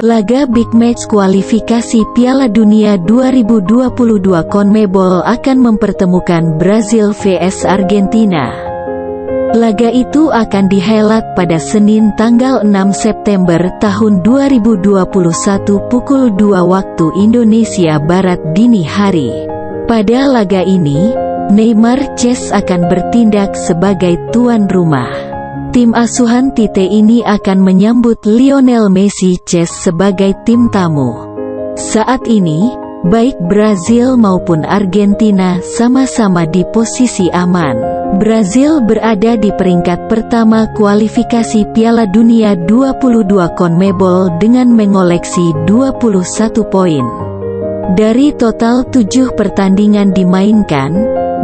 Laga Big Match kualifikasi Piala Dunia 2022 CONMEBOL akan mempertemukan Brazil vs Argentina. Laga itu akan dihelat pada Senin tanggal 6 September tahun 2021 pukul 2 waktu Indonesia Barat dini hari. Pada laga ini, Neymar Jazz akan bertindak sebagai tuan rumah. Tim asuhan Tite ini akan menyambut Lionel Messi Jazz sebagai tim tamu. Saat ini, baik Brazil maupun Argentina sama-sama di posisi aman. Brazil berada di peringkat pertama kualifikasi Piala Dunia 22 CONMEBOL dengan mengoleksi 21 poin. Dari total 7 pertandingan dimainkan,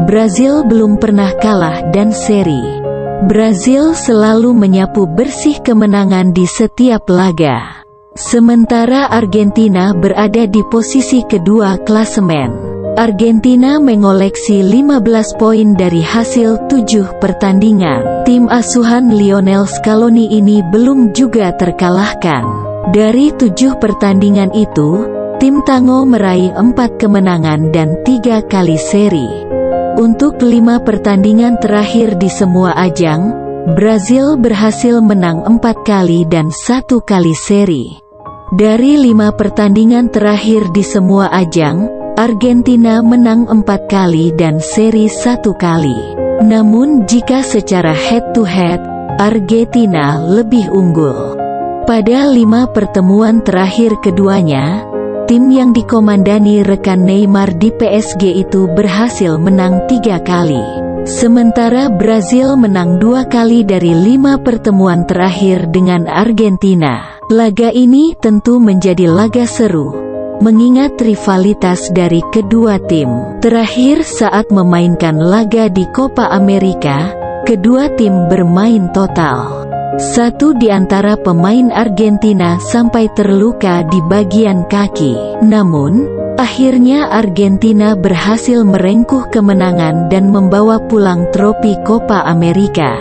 Brazil belum pernah kalah dan seri. Brazil selalu menyapu bersih kemenangan di setiap laga. Sementara Argentina berada di posisi kedua klasemen. Argentina mengoleksi 15 poin dari hasil 7 pertandingan. Tim asuhan Lionel Scaloni ini belum juga terkalahkan. Dari 7 pertandingan itu, tim Tango meraih 4 kemenangan dan 3 kali seri. Untuk 5 pertandingan terakhir di semua ajang, Brazil berhasil menang 4 kali dan 1 kali seri. Dari 5 pertandingan terakhir di semua ajang, Argentina menang 4 kali dan seri 1 kali. Namun jika secara head-to-head, Argentina lebih unggul. Pada 5 pertemuan terakhir keduanya, tim yang dikomandani rekan Neymar di PSG itu berhasil menang 3 kali. Sementara Brazil menang 2 kali dari 5 pertemuan terakhir dengan Argentina. Laga ini tentu menjadi laga seru, mengingat rivalitas dari kedua tim. Terakhir saat memainkan laga di Copa America, kedua tim bermain total. Satu di antara pemain Argentina sampai terluka di bagian kaki. Namun, akhirnya Argentina berhasil merengkuh kemenangan dan membawa pulang trofi Copa America.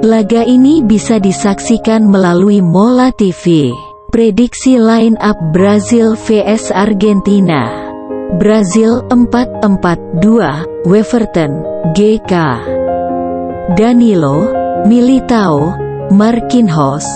Laga ini bisa disaksikan melalui Mola TV. Prediksi line up Brazil vs Argentina. Brazil 4-4-2, Weverton, GK, Danilo, Militao, Marquinhos,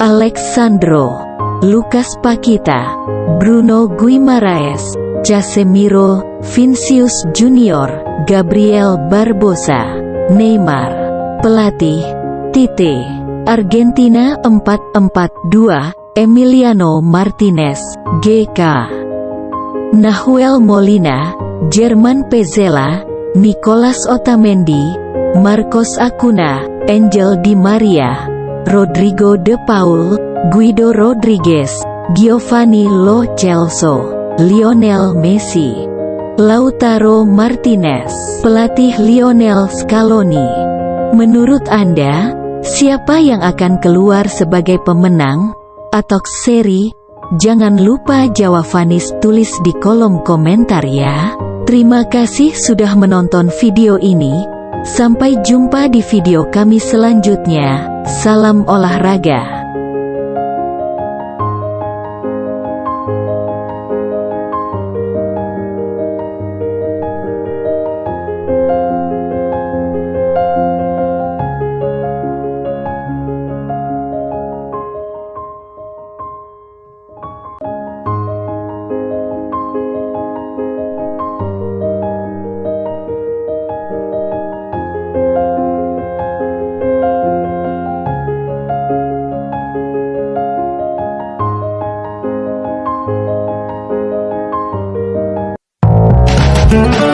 Alexandro, Lucas Paqueta, Bruno Guimaraes, Casemiro, Vinicius Junior, Gabriel Barbosa, Neymar. Pelatih, Tite. Argentina 4-4-2, Emiliano Martinez, GK, Nahuel Molina, German Pezzella, Nicolas Otamendi, Marcos Acuna, Angel Di Maria, Rodrigo De Paul, Guido Rodriguez, Giovanni Lo Celso, Lionel Messi, Lautaro Martinez. Pelatih Lionel Scaloni. Menurut Anda, siapa yang akan keluar sebagai pemenang atau seri? Jangan lupa jawabannya tulis di kolom komentar ya. Terima kasih sudah menonton video ini. Sampai jumpa di video kami selanjutnya. Salam olahraga. Thank you.